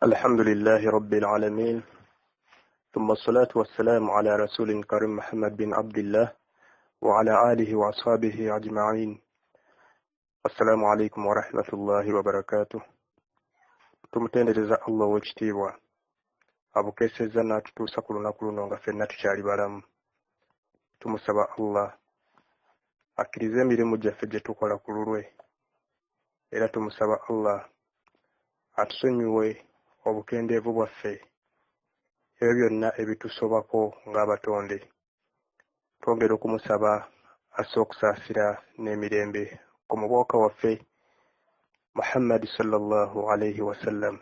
الحمد لله رب العالمين ثم الصلاة والسلام على رسول الكريم محمد بن عبد الله وعلى آله وأصحابه أجمعين. السلام عليكم ورحمة الله وبركاته. tumutendereza Allah w'ekitiibwa abukeesezza n'atutuusa ku lunaku luno nga ffenna tukyali balamu. Tumusaba Allah akkirize emirimu gyaffe gye tukola ku lulwe, era tumusaba Allah atusonyiwe obukendeevu bwaffe ebyo byonna ebitusobako ng'abatonde. Twongera okumusaba asse okusaasira n'emirembe ku mubwaka waffe Muhammad sallallahu alayhi wasallam.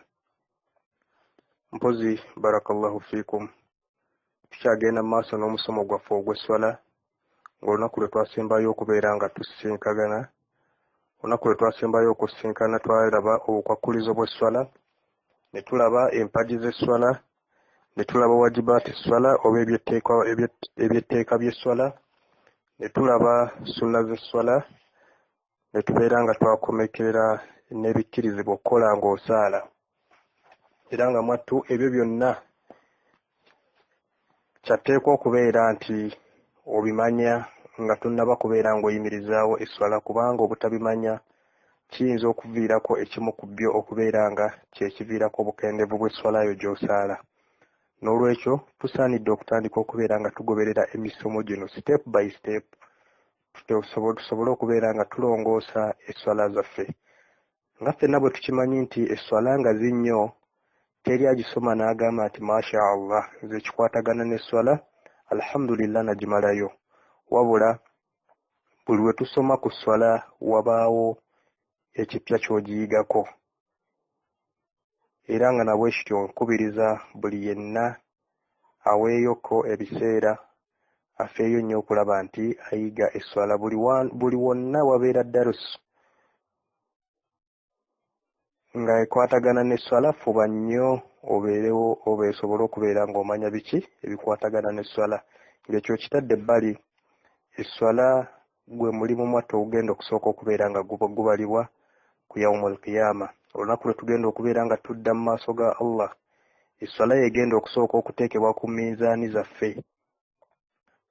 Mpozi barakallahu fiikum, tukyagenda mu maaso n'omusomo gwaffe ogw'esswala ng'olunaku lwe twasembayo okubeera nga tusisinkagana. Olunaku lwe twasembayo okusinkana twalaba obukwakkulizo bw'esswala, ne tulaba empagi z'esswala, ne tulaba wajibaati esswala oba ebyetteeka by'esswala, ne tulaba sunna z'esswala, ne tubeera nga twakomekera n'ebikkirizibwa okukola ng'osaala. Era nga mwattu ebyo byonna kyatteekwa okubeera nti obimanya nga tonnaba kubeera ng'oyimirizaawo esswala, kubanga obutabimanya kiyinza okuviirako ekimu ku byo okubeera nga kyekiviirako obukendeevu bw'esswala yo gy'osaala. N'olwekyo tusaanidde okutandika okubeera nga tugoberera emisomo gino step by step, tusobole okubeera nga tulongoosa esswala zaffe. Nga ffenna bwe tukimanyi nti esswala nga zinnyo, teri agisoma n'agamba nti masha Allah nze kikwatagana n'esswala alhamdulillah nagimalayo, wabula buli we tusoma ku sswala wabaawo ekipya ky'ogiyigako. Era nga nabwe kityo nkubiriza buli yenna aweeyoko ebiseera afeeyo nnyo okulaba nti ayiga esswala. Buli wonna wabeera darusu nga ekwatagana n'esswala, fuba nnyo obeerewo osobole okubeera ng'omanya biki ebikwatagana n'esswala, ng'ekyo kitadde ebbali. Esswala gwe mulimu mwattu ogugenda okusooka okubeera nga gubalibwa ku yaumul qiyama, olunaku lwe tugenda okubeera nga tudda mu maaso ga Allah. Esswala yegenda okusooka okuteekebwa ku minzaani zaffe,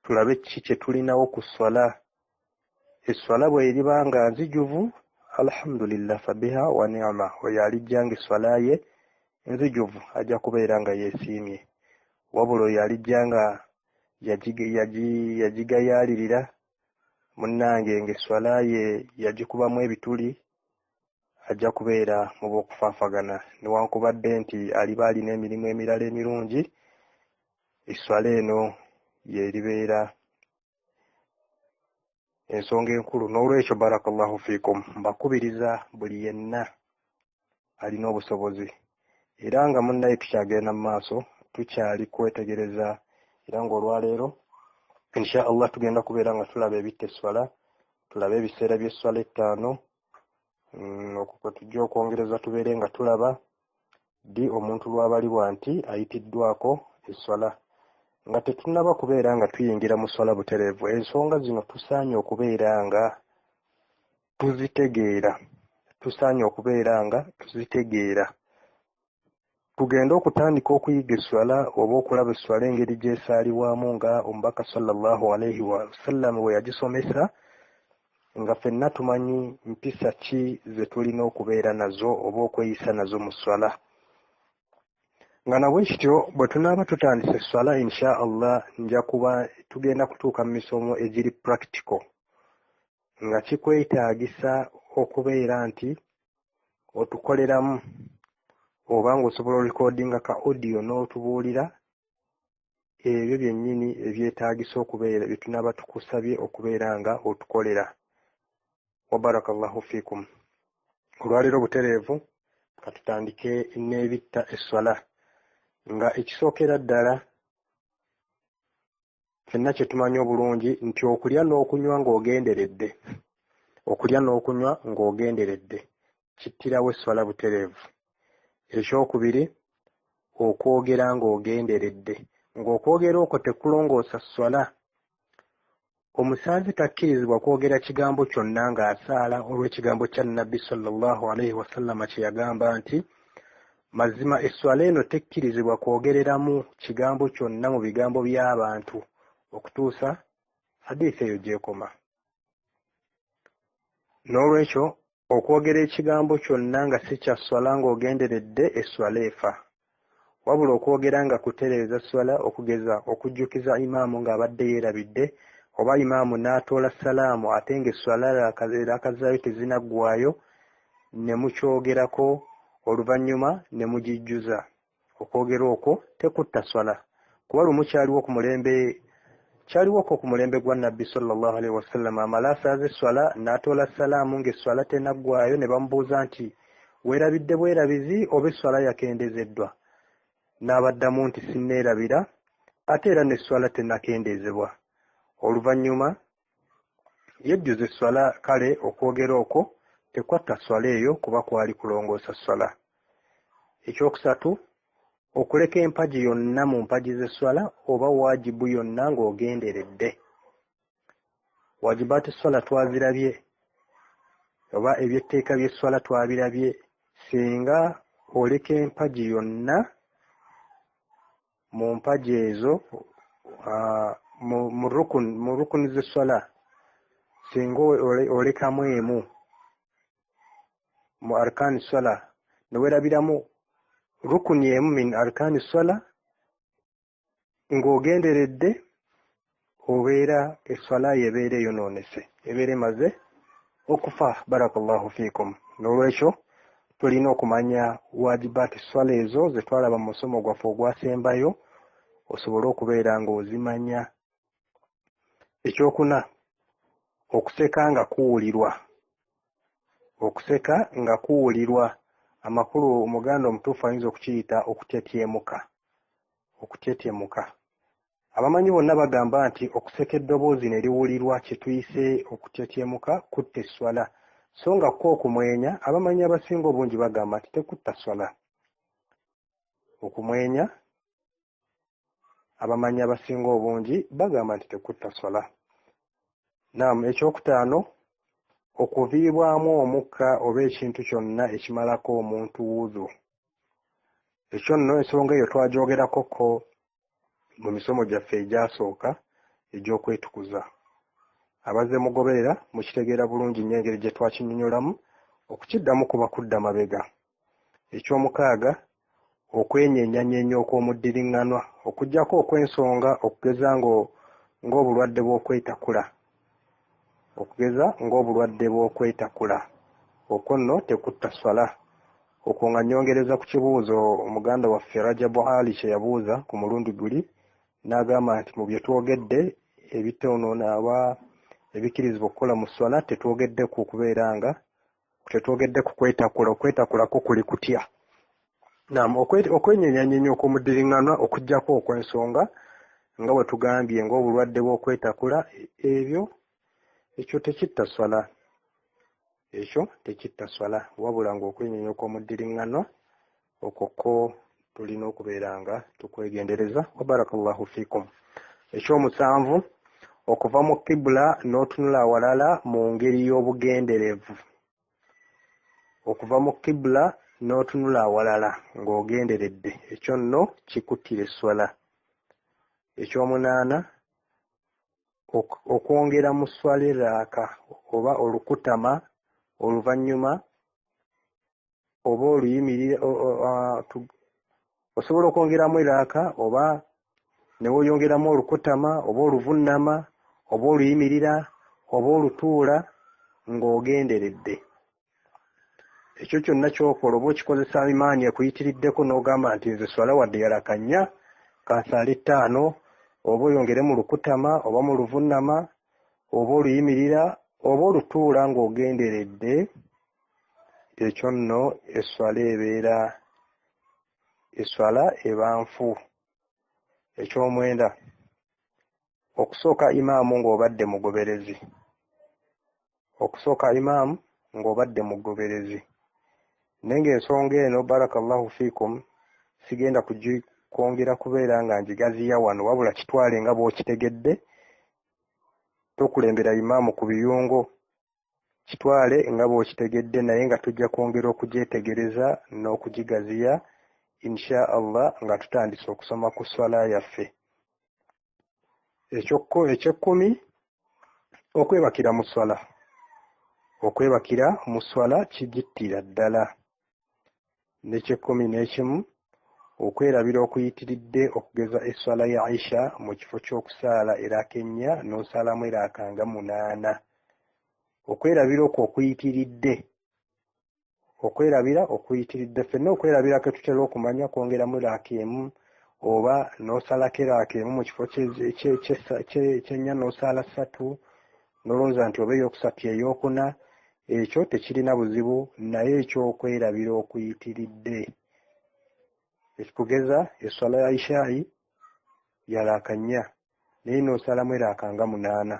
tulabe kiki kye tulinawo ku sswala. Esswala bwe eriba nga nzijuvu, alhamdulillah fabiha wa ni'ma, oyo alijja nga esswala ye nzijuvu ajja kubeera nga yeesiimye. Wabula oyo alijja nga yagigayaalirira munnange ng'esswala ye yagikubamu ebituli, ajja kubeera mu b'okufaafagana. Newankubadde nti aliba alina emirimu emirala emirungi, esswala eno y'eribeera ensonga enkulu. N'olwekyo barakallahu fiikum, mbakubiriza buli yenna alina obusobozi, era nga munnaye tukyagenda mu maaso tukyali kwetegereza, era ng'olwaleero insha Allah tugenda kubeera nga tulaba ebitta esswala, tulaba ebiseera by'esswala ettaano. Okwo kwe tujja okwongereza tubeere nga tulaba ddi omuntu lw'abalibwa nti ayitiddwako esswala, nga tetunnaba kubeera nga tuyingira mu sswala butereevu. Ensonga zino tusaanye okubeera nga tuzitegeera, tugende okutandika okuyiga esswala oba okulaba esswala engeri gy'esaalibwamu nga omubaka sallallahu alayhi wasallam we yagisomesa, nga ffenna tumanyi mpisa ki ze tulina okubeera nazo oba okweyisa nazo mu sswala. Nga nabwe kityo bwe tunaaba tutandisa esswala insha Allah nja kuba tugenda kutuuka mu misomo egiri practical, nga kikwetaagisa okubeera nti otukoleramu oba ng'osobola orekodinga ka audio n'otubuulira ebyo byennyini ebyetaagisa okubeera bye tunaaba tukusabye okubeera nga otukolera. Wa barakallahu fiikum. Olwaleero butereevu katutandike n'ebitta esswala, nga ekisookera ddala ffenna kye tumanyi obulungi nti okulya n'okunywa ng'ogenderedde kittirawo esswala butereevu. Ekyokubiri, okwogera ng'ogenderedde, ng'okwogera okwo tekulongoosa sswala. Omusaazi takkirizibwa kwogera kigambo kyonna ng'asaala olw'ekigambo kya Nabbi sallallahu alayhi wasallama kye yagamba nti mazima eswala eno tekkirizibwa kwogereramu kigambo kyonna mu bigambo by'abantu okutuusa hadiisi eyo gyekoma. N'olwekyo okwogera ekigambo kyonna nga si kya swala ng'ogenderedde eswala efa. Wabula okwogera nga kutereeza swala, okugeza okujjukiza imaamu ng'abadde yeerabidde, oba imaamu n'atoola salaamu ate ng'eswala erakazaayo tezinaggwaayo, ne mukyogerako oluvannyuma ne mugijjuza. Okwogera okwo tekutta swala, kuba lumu kyaliwo ku mulembe gwa Nabbi sallallahu alaihi wasallam amala asaaza eswala n'atoola salaamu ng'eswala tenaggwaayo, ne bamubuuza nti weerabidde bwerabizi oba eswala yakendeezeddwa? N'abaddamu nti sinneerabira ate era n'eswala tenakendeezebwa. Oluvannyuma yejjuza eswala. Kale okwogera okwo tekwatta swala eyo kuba kwali kulongoosa swala. Ekyokusatu, okuleka empagi yonna mu mpagi z'eswala oba waajibu yonna ng'ogenderedde. Waajibaati swala twazirabye, oba ebyetteeka by'eswala twabirabye. Singa oleka empagi yonna mu mpagi ezo mu rukuni z'eswala, singa olekamu emu mu arkaani swala ne weerabiramu rukuni emu min arkaani swala ng'ogenderedde, obeera eswala yebeera eyonoonese, ebeera emaze okufa. Barakallahu fiikum. N'olwekyo tulina okumanya waajibaati swala ezo ze twalaba mu musomo gwaffe ogwasembayo, osobole okubeera ng'ozimanya. Ekyokuna, okuseka nga kuwulirwa. Okuseka nga kuwulirwa, amakulu Omuganda omutuufu ayinza okukiyita okutyetyemuka. Okutyetyemuka. Abamanyi bonna bagamba nti okuseka eddoboozi ne liwulirwa kye tuyise okutyetyemuka kutta eswala. So nga ko okumwenya abamanyi abasinga obungi bagamba nti tekutta swala. Okumwenya abamanyi abasinga obungi bagamba nti tekutta swala. Naam, ekyokutaano, okuviibwamu omukka oba ekintu kyonna ekimalako omuntu wuzu. Ekyo nno ensonga eyo twagyogerakoko mu misomo gyaffe egyasooka egy'okwetukuza. Abazze mugoberera mukitegeera bulungi nnyo engeri gye twakinnyonnyolamu, okukiddamu kuba kudda mabega. Ekyomukaaga, okwenyenyanyenya okw'omuddiriŋŋanwa, okuggyako okw'ensonga, okugeza ng'obulwadde bw'okwetakula. Okugeza ng'obulwadde bw'okwetakula. Okwo nno tekutta swala. Okwo nga nnyongereza ku kibuuzo omuganda waffe Rajabu Ali kye yabuuza ku mulundi guli, n'agamba nti mu bye twogedde ebitoonoona aba ebikirizibwa okukola mu swala tetwogedde ku kwetakula. Okwetakula kuli kutya. Naam, okwenyenyanyenya okw'omuddiriŋŋanwa, okuggyako okw'ensonga nga bwe tugambye ng'obulwadde bw'okwetakula, ekyo tekitta swala. Ekyo tekitta swala, wabula ng'okwenyenyenya okw'omuddiriŋŋanwa okwo tulina okubeera nga tukwegendereza. Wa barakallahu fiikum. Ekyomusanvu, okuva mu kibula n'otunula awalala mu ngeri y'obugenderevu. Okuva mu kibula n'otunula awalala ng'ogenderedde, ekyo nno kikuttira esswala. Ekyomunaana, okwongera mu swala eraaka oba olukutama oluvannyuma oba oluyimirira. Osobola okwongeramu eraaka oba ne weeyongeramu olukutama oba oluvunnama oba oluyimirira oba olutuula ng'ogenderedde. Ekyo kyonna ky'okola oba okikozesa imaani ekuyitiriddeko n'ogamba nti nze swala wadde yalaka nnya kansaale 5, oba oyongere mu lukutama oba mu luvunnama oba oluyimirira oba olutuula ng'ogenderedde, ekyo nno eswala eba nfu. Ekyomwenda, okusooka imaamu ng'obadde mugoberezi. Okusooka imaamu ng'obadde mugoberezi. Naye ng'ensonga eno barakallahu fiikum sigenda kwongera kubeera nga njigaziya wano, wabula kitwale nga bw'okitegedde. Tokulembera imaamu ku biyungo, kitwale nga bw'okitegedde, naye nga tujja kwongera okugyetegereza n'okugigaziya insha Allah nga tutandise okusoma ku swala yaffe. Eky'ekkumi okwebakira mu swala. Okwebakira mu swala kijittira ddala. N'eky'ekkumi n'ekimu okwerabira okuyitiridde okugeza esswala ya Aisha mu kifo ky'okusaala eraaka ennya n'osaalamu eraaka nga 8. Okwerabira okwo okuyitiridde. Ffenna okwerabira ke tutera okumanya kwongeramu eraaka emu oba n'osalako eraaka emu mu kifo ky'ennya n'osaala 3 n'olowooza nti oba ey'okusatu ey'okuna. Ekyo tekirina buzibu, naye ekyokwerabira okuyitiridde. Ekikugeza esswala ya Ishaayi ya raaka 4 naye n'osalamu eraaka nga 8.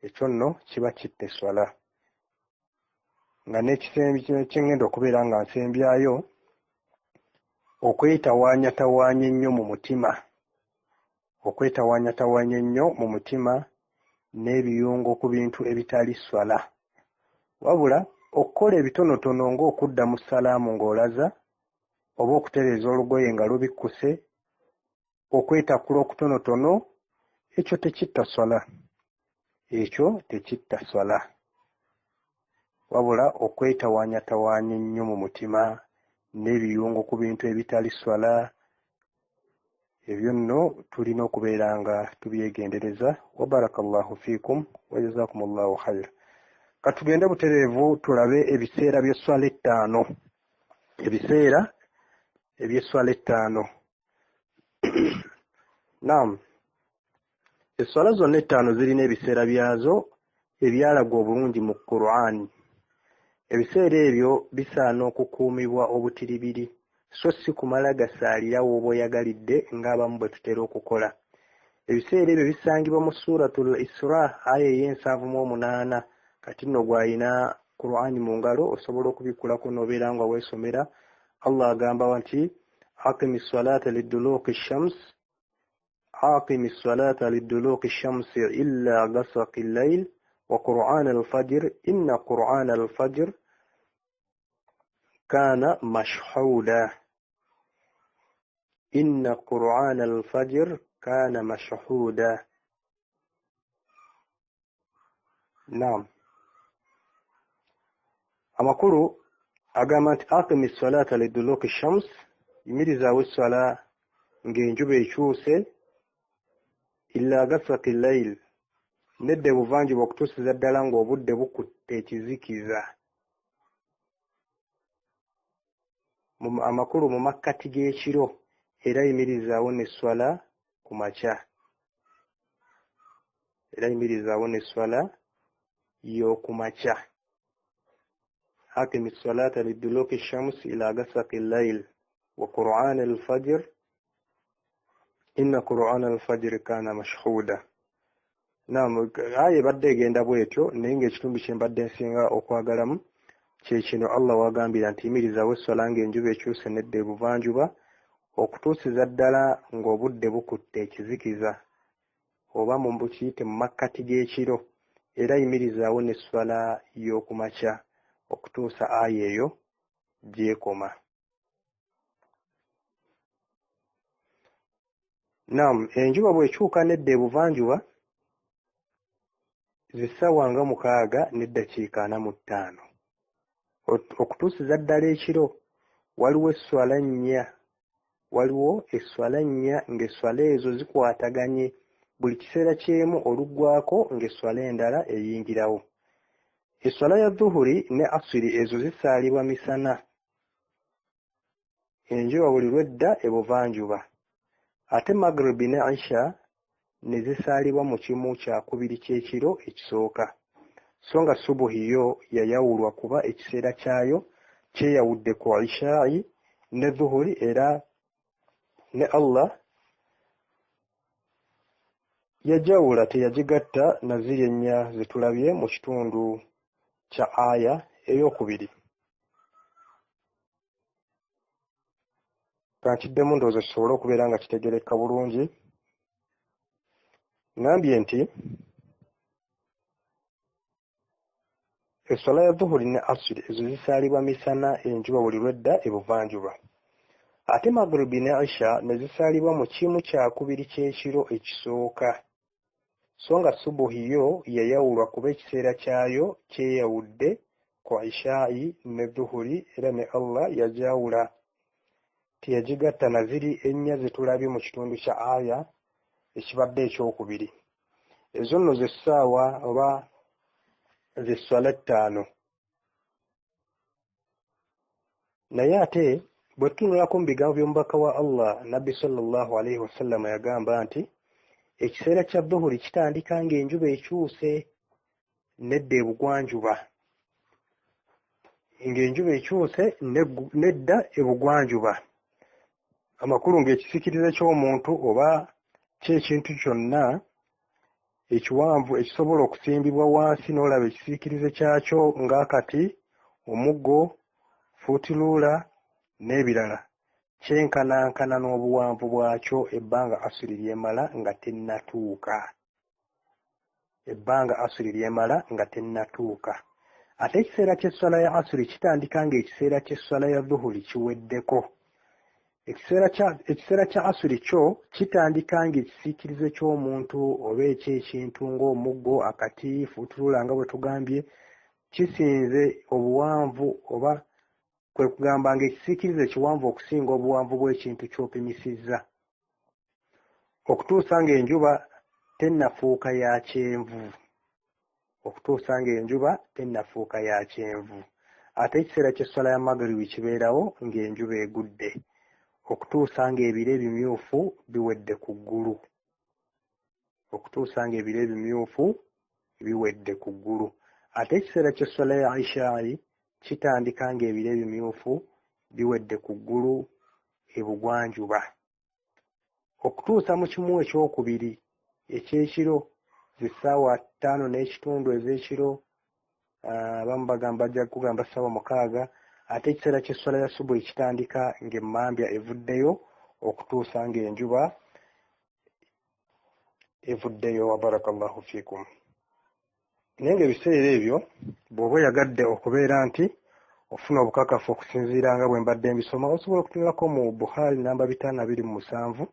Ekyo nno kiba kitta esswala. Nga n'ekisembi kyengenda okubeera nga nsembyayo, okwetawaanyatawaanya ennyo mu mutima. Okwetawaanyatawaanya ennyo mu mutima n'ebiyungo ku bintu ebitali swala. Wabula okukola ebitonotono ng'okudda mu salaamu ng'olaza oba okutereeza olugoye nga lubikkuse, okwetakula okutonotono, ekyo tekitta swala. Ekyo tekitta swala. Wabula okwetawaanyatawaanya ennyo mu mutima n'ebiyungo ku bintu ebitali swala, ebyo nno tulina okubeera nga tubyegendereza. Wa barakallahu fiikum wa jazakumullahu khayra. Katugende butereevu tulabe ebiseera by'esswala 5. Ebiseera eby'esswala 5. Naam, esswala zonna 5 zirina ebiseera byazo ebyalagwa obulungi mu Qur'an. Ebiseera ebyo bisaana okukuumibwa obutiribiri, so si kumala gasaalirawo oba oyagalidde ng'abamu bwe tutera okukola. Ebiseera ebyo bisangibwa mu Suratul Isra aya ey'e78. Kati nno gw'alina Qur'an mu ngalo osobola okubikulako n'obeera nga weesomera. Allah agamba nti aqimi ssalata liduluki shamsi illa ghasaqi al-layl wa Qur'an al-fajr inna Qur'an al-fajr kana mashhuda. Inna Qur'an al-fajr kana mashhuda. Naam. Amakulu agamba nti aqimi ssalata liduluki shams, yimirizaawo esswala ng'enjuba ekyuse, illa ghasaqi al-layl, nedda ebuvanjuba okutuusiza ddala ng'obudde bukutte ekizikiza. Amakulu mu makkati g'ekiro, era yimirizaawo n'esswala ku makya. Y'oku makya. أقم الصلاة لدلوك الشمس إلى غسق الليل وقرآن الفجر إن قرآن الفجر كان مشهودا. Naam, aye badde egenda bwetyo naye ng'ekitundu kye mbadde nsinga okwagalamu kye kino Allah wagambira nti yimirizaawo esswala ng'enjuba ekyuse nedda ebuvanjuba okutuusiza ddala ng'obudde bukutte ekizikiza oba mu bukiyite mu makkati g'ekiro, era yimirizaawo n'esswala y'oku makya okutuusa aya eyo gy'ekoma. Naam, enjuba bw'ekyuka nedda ebuvanjuba zissaawa nga 6 n'eddakiika 45 okutuusiza ddala ekiro. Waliwo esswala 4 ng'esswala ezo zikwataganye, buli kiseera kyemu oluggwako ng'esswala endala eyingirawo. Esswala ya dhuhuri ne asiri ezo zisaalibwa misana, enjuba buli lwedda ebuvanjuba. Ate magribi ne isha ne zisaalibwa mu kimu kyakubiri ky'ekiro ekisooka. So nga subuhi yo yayawulwa kuba ekiseera kyayo kyeyawudde ku ishaayi ne dhuhuri, era ne Allah yajawula teyagigatta na ziri 4 zitulabye mu kitundu kya aya ey'okubiri. Kankiddemu ndowooza kisobole okubeera nga kitegereka bulungi. Ngambye nti esswala ya dhuhuri ne asiri ezo zisaalibwa misana, enjuba buli lwedda ebuvanjuba. ate magribi ne isha ne zisaalibwa mu kimu kyakubiri ky'ekiro ekisooka, so nga subuhi yo yayawulwa kuba ekiseera kyayo kyeyawudde ku ishaayi ne dhuhuri, era ne Allah yajawula teyagigatta na ziri ennya zetulabye mu kitundu kya aya ekibadde ekyokubiri. Ezo nno ze ssaawa oba ze swala ttaano. Naye ate bwe tutunulako mu bigambo by'omubaka wa Allah Nabbi sallallahu alaihi wasallam yagamba nti ekiseera kya dhuhuri kitandika ng'enjuba ekyuse nedda ebugwanjuba, ng'enjuba ekyuse nedda ebugwanjuba. Amakulu ng'ekisiikirize ky'omuntu oba ky'ekintu kyonna ekiwanvu ekisobola okusimbibwa wansi n'olaba ekisiikirize kyakyo ng'akati, omuggo, fuutiluula n'ebirala kyenkanankana n'obuwanvu bwakyo ebbanga asuli lyemala nga tennatuuka. Ebbanga asuli lyemala nga tennatuuka. Ate ekiseera ky'essala ya asuli kitandika ng'ekiseera ky'essala ya dhuhuri kiweddeko. Ekiseera kya asuli kyo kitandika ng'ekisiikirize ky'omuntu oba eky'ekintu ng'omuggo, akati, fuutuluula nga bwe tugambye kisinze obuwanvu oba kwe kugamba ng'ekisiikirize kiwanvu okusinga obuwanvu bw'ekintu ky'opimisizza, okutuusa ng'enjuba tennafuuka ya kyenvu. Okutuusa ng'enjuba tennafuuka ya kyenvu. Ate ekiseera ky'essala ya magribi kibeerawo ng'enjuba egudde, okutuusa ng'ebire ebimyufu biwedde ku ggulu. Okutuusa ng'ebire ebimyufu biwedde ku ggulu. Ate ekiseera ky'essala ya ishaayi kitandika ng'ebire ebimyufu biwedde ku ggulu ebugwanjuba, okutuusa mu kimu ekyokubiri ekyekiro zi ssaawa 5 n'ekitundu ez'ekiro, abamu bagamba bajja kugamba ssaawa 6. Ate ekiseera ky'essala ya subuhi kitandika ng'emmambya evuddeyo okutuusa ng'enjuba evuddeyo. Wa barakallahu fiikum. Naye ng'ebiseera ebyo bw'oba oyagadde okubeera nti ofuna obukakafu okusinziira nga bwe mbadde mbisoma, osobola okutunulako mu Bukhari namba 527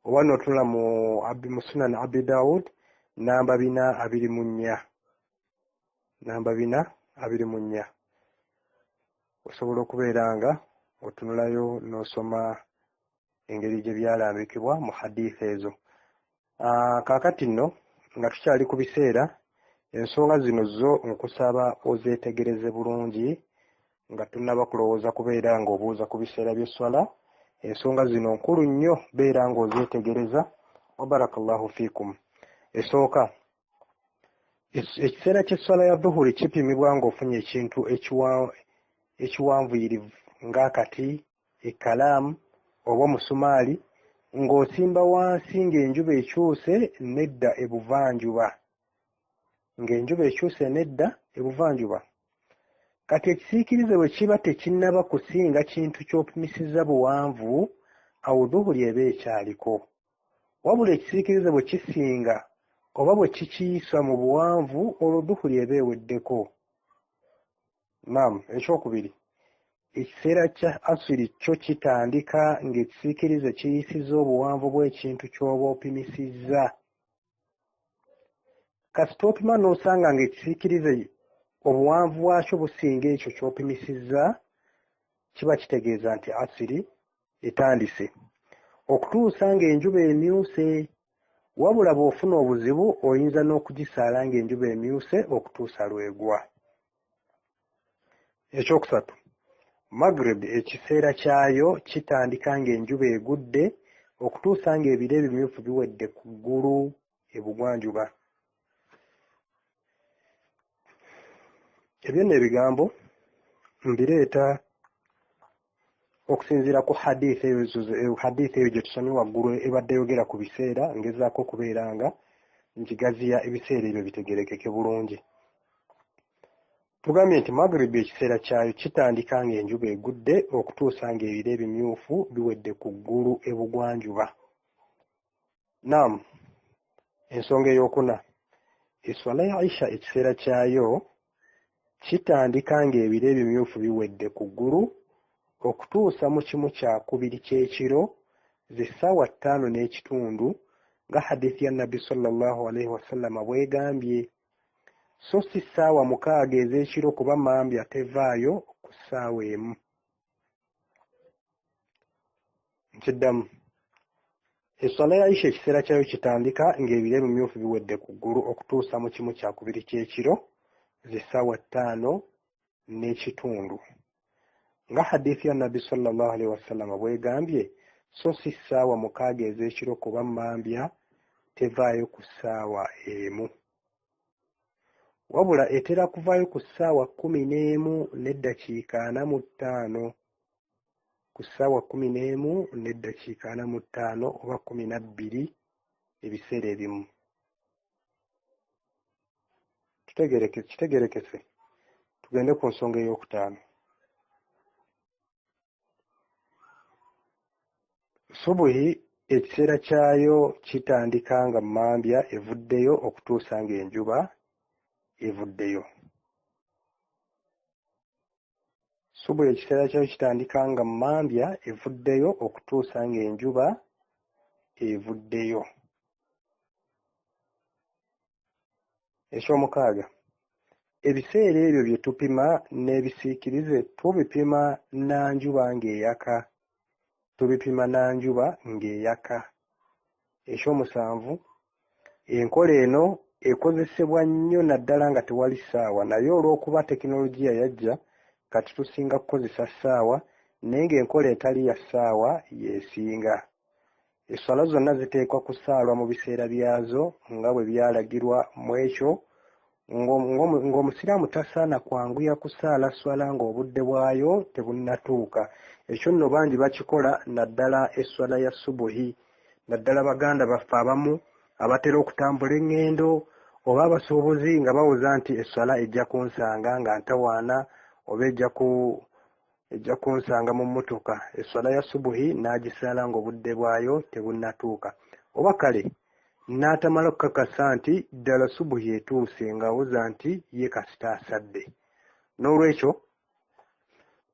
oba n'otunula mu Sunan Abi Dawud namba 424. Namba 424. Osobola okubeera nga otunulayo n'osoma engeri gye byalambikibwa mu hadisi ezo. Kaakati nno nga tukyali ku biseera, ensonga zino zo nkusaba ozeetegereze bulungi nga tunnaba kulowooza kubeera ng'obuuza ku biseera by'esswala. Ensonga zino nkulu nnyo, beera ng'ozeetegereza. Wa barakallahu fiikum. Esooka, ekiseera ky'esswala ya dhuhuri kipimibwa ng'ofunye ekintu ekiwanvuyirivu ng'akati, ekkalaamu oba omusumaali, ng'osimba wansi ng'enjuba ekyuse nedda ebuvanjuba. Ng'enjuba ekyuse nedda ebuvanjuba. Kati ekisiikirize bwe kiba tekinnaba kusinga kintu ky'opimisizza buwanvu, awo dhuhuri eba ekyaliko. Wabula ekisiikirize bwe kisinga oba bwe kikiisa mu buwanvu, olwo dhuhuri eba eweddeko. Naam, ekyokubiri, ekiseera kya asiri kyo kitandika ng'ekisiikirize kiyisizza obuwanvu bw'ekintu ky'oba opimisizza. Kasita opima n'osanga ng'ekisiikirize obuwanvu bwakyo businga ekyo ky'opimisizza, kiba kitegeeza nti asiri etandise. Okutuusa ng'enjuba emyuse, wabula bw'ofuna obuzibu oyinza n'okugisaala ng'enjuba emyuse okutuusa lwegwa. Ekyokusatu, Maghrib ekiseera kyayo kitandika ng'enjuba egudde okutuusa ng'ebire ebimyufu biwedde ku ggulu ebugwanjuba. Ebyo nno ebigambo mbireeta okusinziira ku hadisi eyo gye tusomye waggulu ebadde yogera ku biseera, ngezaako okubeera nga nkigaziya ebiseera ebyo bitegerekeke bulungi. Tugambye nti Maghrib ekiseera kyayo kitandika ng'enjuba egudde okutuusa ng'ebire ebimyufu biwedde ku ggulu ebugwanjuba. Naam, ensonga ey'okuna, eswala ya Isha ekiseera kyayo kitandika ng'ebire ebimyufu biwedde ku ggulu okutuusa mu kimu kyakubiri ky'ekiro z'essaawa 5:30 nga hadithi ya Nabbi sallallahu alaihi wasallama bwegambye, so si ssaawa 6 ez'ekiro kuba mambya tevaayo ku ssaawa emu. Nkiddamu, esswala ya Isha ekiseera kyayo kitandika ng'ebire ebimyufu biwedde ku ggulu okutuusa mu kimu kyakubiri ky'ekiro z'essaawa 5:30 nga hadithi ya Nabbi sallallahu alaihi wasallama bwegambye, so si ssaawa 6 ez'ekiro kuba mambya tevaayo ku ssaawa emu, wabula etera kuvaayo ku ssaawa 11:45, ku ssaawa 11:45 oba 12 ebiseera ebimu. Kitegerekese. Tugende ku nsonga ey'okutaano. Subuhi ekiseera kyayo kitandika nga mambya evuddeyo okutuusa ng'enjuba evuddeyo. Subuhi ekiseera kyayo kitandika nga mambya evuddeyo okutuusa ng'enjuba evuddeyo. Eky'omukaaga, ebiseera ebyo bye tupima n'ebisiikirize tubipima na njuba ng'eyaka. Eky'omusanvu, enkola eno ekozesebwa nnyo naddala nga tewali ssaawa, naye olw'okuba tekinologiya yajja kati tusinga kukozesa ssaawa, naye ng'enkola etali ya ssaawa yeesinga. Esswala zonna ziteekwa kusaalwa mu biseera byazo nga bwe byalagirwa mu ekyo, ng'omusiraamu tasaana kwanguya kusaala swala ng'obudde bwayo tebunnatuuka. Ekyo nno bangi bakikola naddala esswala ya subuhi, naddala baganda baffe abamu abatera okutambula eŋŋendo oba abasuubuzi nga bawoza nti esswala ejja kunsanga nga ntawaana oba ejja kunsanga mu mmotoka. Esswala ya subuhi n'agisaala ng'obudde bwayo tebunnatuuka, oba kale n'atamala okukakasa nti ddala subuhi etuuse ng'awoza nti ye kasita asadde. N'olwekyo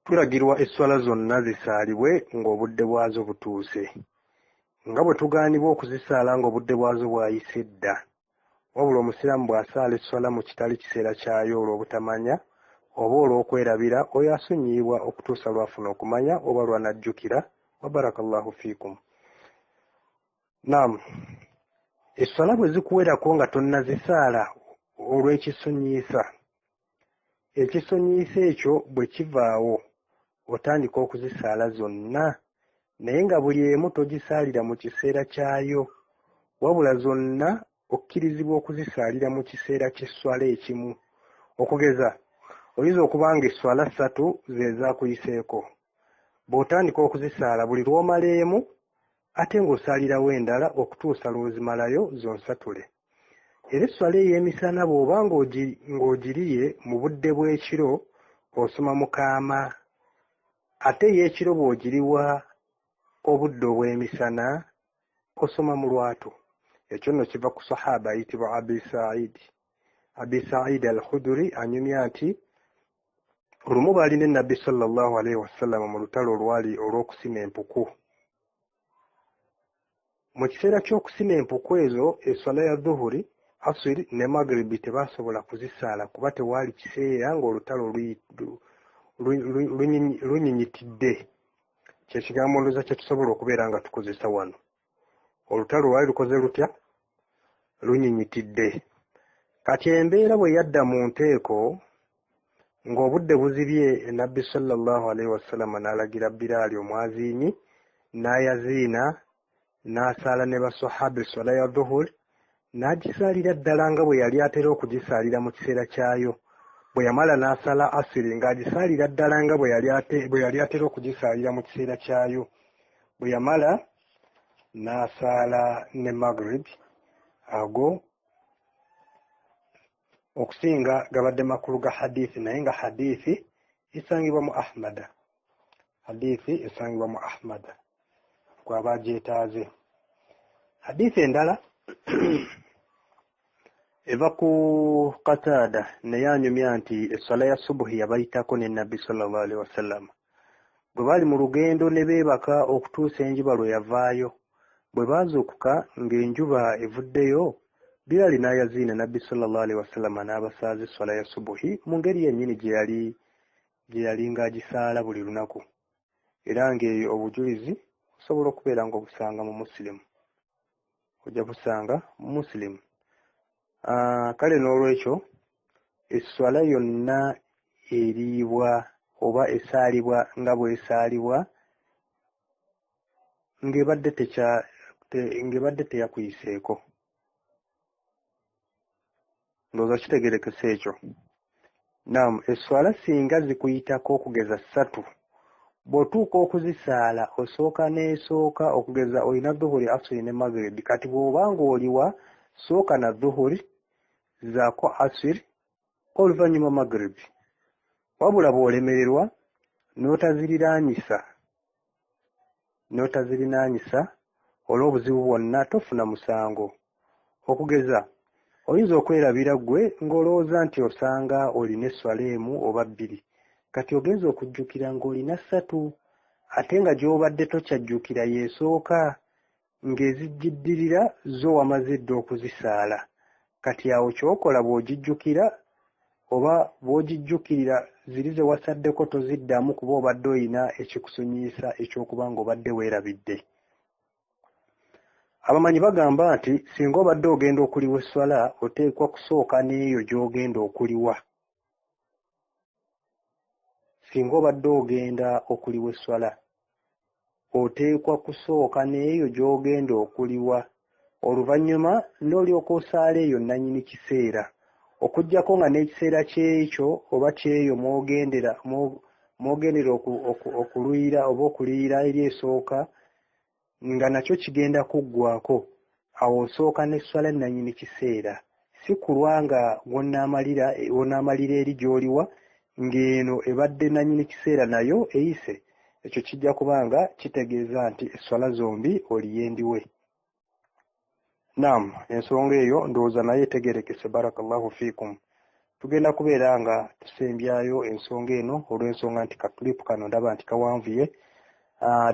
tulagirwa esswala zonna zisaalibwe ng'obudde bwazo butuuse, nga bwe tugaanibwa okuzisaala ng'obudde bwazo bwayise dda. Wabula omusiraamu bw'asaala esswala mu kitali kiseera kyayo olw'obutamanya oba olw'okwerabira, oyo asonyiyibwa okutuusa lw'afuna okumanya oba lw'anajjukira. Wa barakallahu fiikum. Naam, esswala bwe zikuwerako nga tonnazisaala olw'ekisonyiisa, ekisonyiisa ekyo bwe kivaawo otandika okuzisaala zonna, naye nga buli emu togisaalira mu kiseera kyayo, wabula zonna okkirizibwa okuzisaalira mu kiseera ky'esswala ekimu. Okugeza, oyinza okuba nga esswala 3 ze zaakuyiseeko, bw'otandika okuzisaala buli lw'omala emu ate ng'osaalirawo endala okutuusa lw'ozimalayo zonsatule. Era esswala ey'emisana bw'oba ng'ogiriye mu budde bw'ekiro osoma mu kaama, ate ey'ekiro bw'ogiriwa obudde obw'emisana osoma mu lwatu. Ekyo nno kiva ku sahaba ayitibwa Abi Said al-Khudri anyumya nti olumu baali ne Nabbi sallallahu alaihi wasallam mu lutalo olwali olw'okusima empuku. Mu kiseera ky'okusima empuku ezo esswala ya dhuhuri, asiri ne magribi tebaasobola kuzisaala kuba tewaali kiseera ng'olutalo lunyinyitidde. Kyekigambo ndowooza kye tusobola okubeera nga tukozesa wano. Olutalo lwali lukoze lutya? Lunyinyitidde. Kati embeera bwe yadda mu nteeko ng'obudde buzibye, Nabbi sallallahu alaihi wasallam n'alagira Bilaali omwaziini n'ayaziina n'asaala ne basahaba esswala ya dhuhur, n'agisaalira ddala nga bwe yali atera okugisaalira mu kiseera kyayo. Bwe yamala n'asala asiri ng'agisaalira ddala nga bwe yali atera okugisaalira mu kiseera kyayo. Bwe yamala n'asaala ne maghrib. Ago okusinga gabadde makulu ga hadithi, naye nga hadithi esangibwa mu Ahmada gwaba agyetaaze. Hadithi endala eva ku Qataada naye anyumya nti esswala ya subuhi yabayitako ne Nabbi sallallahu alaihi wasallam. bwe bali mu lugendo ne beebaka okutuusa enjuba lwe yavaayo. Bwe baazuukuka ng'enjuba evuddeyo, Bilaali n'ayaziina Nabbi sallallahu alaihi wasallam n'abasaaza esswala ya subuhi mu ngeri yennyini gye yali ng'agisaala buli lunaku. Era ng'eyo obujulizi osobola okubeera ng'obusanga mu Musilimu. Ojja busanga mu Musilimu. Kale n'olwekyo esswala yonna eriibwa oba esaalibwa nga bw'esaalibwa ng'ebadde teyakuyiseeko. Ndowooza kitegerekese ekyo. Naam, esswala singa zikuyitako okugeza 3, bw'otuuka okuzisaala osooka n'esooka okugeza olina dhuhuri, asiri ne magribi. Kati bw'oba ng'oliwa sooka na dhuhuri zaako asiri oluvannyuma magribi. Wabula bw'olemererwa n'otazirinaanyisa olw'obuzibu bwonna tofuna musango. Okugeza oyinza okwerabira ggwe ng'olowooza nti osanga olina esswala emu oba 2, kati ogenza okujjukira ng'olina 3, ate nga gy'obadde tokyajjukira yeesooka, ng'ezijjiddirira zo wamaze dda okuzisaala. Kati awo ky'okola bw'ogijjukira oba bw'ogijjukirira ziri ze wasaddeko toziddamu kuba obadde olina ekikusunyiisa eky'okuba ng'obadde weerabidde. Abamanyi bagamba nti singa obadde ogenda okuliwa esswala oteekwa kusooka n'eyo gy'ogenda okuliwa. Singa obadde ogenda okuliwa esswala oteekwa kusooka n'eyo gy'ogenda okuliwa, oluvannyuma n'olyoka osaala eyo nannyini kiseera, okuggyako nga n'ekiseera ky'ekyo oba ky'eyo mw'ogendera okuluyira oba okuliyira eri esooka nga nakyo kigenda kuggwako. Awo osooka n'esswala nannyini kiseera, si kulwa nga wonaamalira eri gy'oliwa ng'eno ebadde nannyini kiseera nayo eyise. Ekyo kijja kubanga kitegeeza nti esswala zombi oliyendiwe. Naam, ensonga eyo ndowooza naye etegerekese. Barakallahu fiikum. Tugenda kubeera nga tusembyayo ensonga eno olw'ensonga nti kaklipu kano ndaba nti kawanvuye.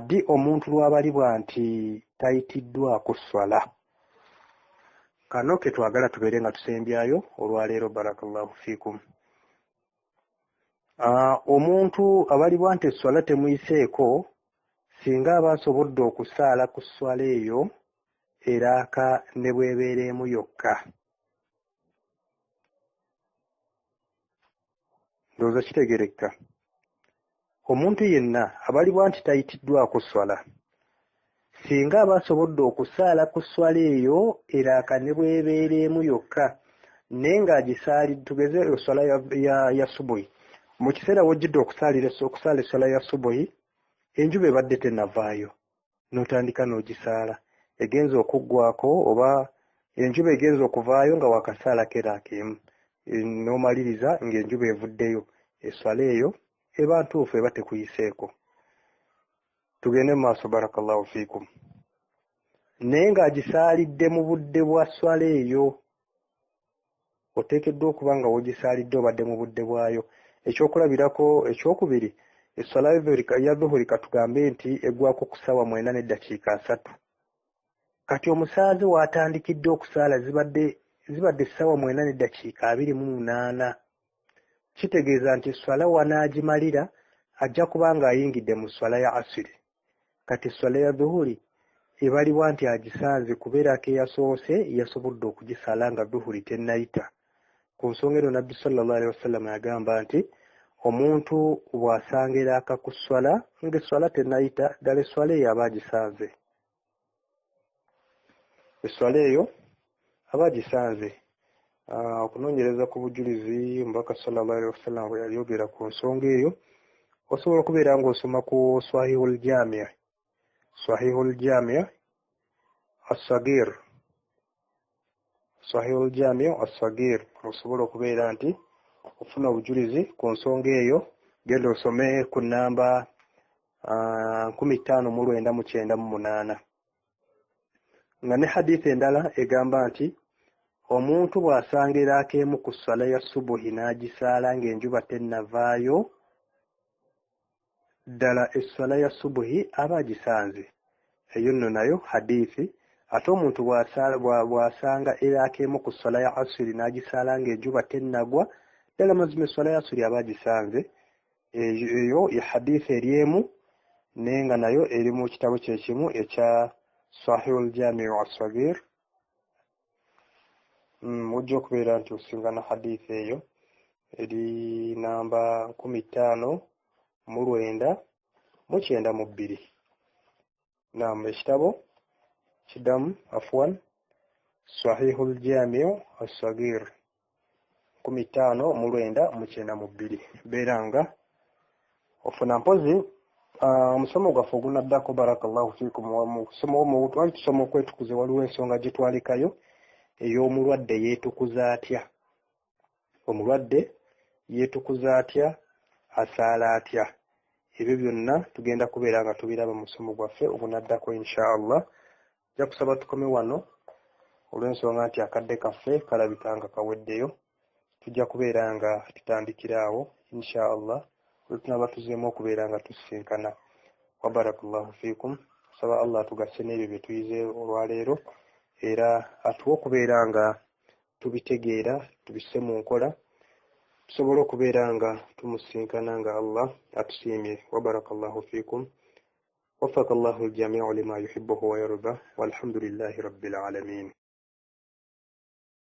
Ddi omuntu lw'abalibwa nti tayitiddwa ku sswala? Kano ke twagala tubeere nga tusembyayo olwaleero. Barakallahu fiikum. Omuntu abalibwa nti esswala temuyiseeko singa aba asobodde okusaala ku sswala eyo eraaka ne bw'ebeera emu yokka. Ndowooza kitegerekeka. Omuntu yenna abalibwa nti tayitiddwako sswala singa aba asobodde okusaala ku sswala eyo eraaka ne bw'ebeera emu yokka, naye ng'agisaalidde, tugeze esswala ya subuhi. Mu kiseera w'ojjidde okusaala esswala ya subuhi, enjuba ebadde tennavaayo, n'otandika n'ogisaala. Egenza okuggwako oba enjuba egenza okuvaayo nga wakasaalako eraaka emu, n'omaliriza ng'enjuba evuddeyo. Esswala eyo eba ntuufu, eba tekuyiseeko. Tugende mu maaso. Barakallahu fiikum. Naye ng'agisaalidde mu budde bwa sswala eyo, oteekeddwa okuba nga wogisaalidde obadde mu budde bwayo. Ekyokulabirako ekyokubiri, esswala ya dhuhuri katugambe nti eggwako ku ssaawa 9:3. Kati omusaazi w'atandikidde okusaala zibadde ssaawa 9:28. Kitegeeza nti esswala wanaagimalira ajja kuba ng'ayingidde mu sswala ya asiri. Kati esswala ya dhuhuri ebalibwa nti agisanze kubeera ko eyasoose yasobodde okugisaala nga dhuhuri tennayita. Ku nsonga eno Nabbi sallallahu alaihi wasallam yagamba nti omuntu bw'asanga eraaka ku sswala ng'esswala tennayita, ddala esswala eyo aba agisanze. Esswala eyo aba agisanze. Okunoonyereza ku bujulizi omubaka sallallahu alaihi wasallam bwe yayogera ku nsonga eyo, osobola okubeera ng'osoma ku Swahihul Jami' as-Sagir. Swahihul Jami' as-Sagir, osobola okubeera nti ofuna obujulizi ku nsonga eyo. Genda osome ku nnamba 5998 nga ne hadithi endala egamba nti omuntu bw'asanga eraaka emu ku sswala ya subuhi n'agisaala ng'enjuba tennavaayo, ddala esswala ya subuhi aba agisanze. Eyo nno nayo hadithi. Ate omuntu bw'asanga erakeemu ku swala ya asiri n'agisaala ng'enjuba tennagwa, ddala mazima esswala ya asiri aba agisanze. Eyo ya hadithi eriemu naye nga nayo eri mu kitabo kyekimu ekya Sahihul Jami' as-Saghir. Mujja okubeera nti osingana hadithi eyo eri namba 15,992. Naam, ekitabo kidamu afwan Sahihul Jami' as-Saghir 15,992. Beera nga ofuna mpozi omusomo gwaffe ogunaddako barakallahu fiikum twali tusoma okwetukuza waliwo ensonga gye twalekayo ey'omulwadde yeetukuza atya. Omulwadde yeetukuza atya, asaala atya. Ebyo byonna tugenda kubeera nga tubiraba mu musomo gwaffe ogunaddako inshaallah. Nja kusaba tukome wano olw'ensonga nti akadde kaffe kalabika nga kaweddeyo. Tujja kubeera nga tutandikira awo inshaallah tunaba tuzeemu okubeera nga tusisinkana. Wa barakallahu fiikum. Saba Allah tugasse n'ebyo bye tuyize olwaleero era atuwa okubeera nga tubitegeera tubisse mu nkola tusobole okubeera nga tumusinkana nga Allah atusiimye. Wa barakallahu fiikum. وفق الله الجميع لما يحبه ويرضى والحمد لله رب العالمين.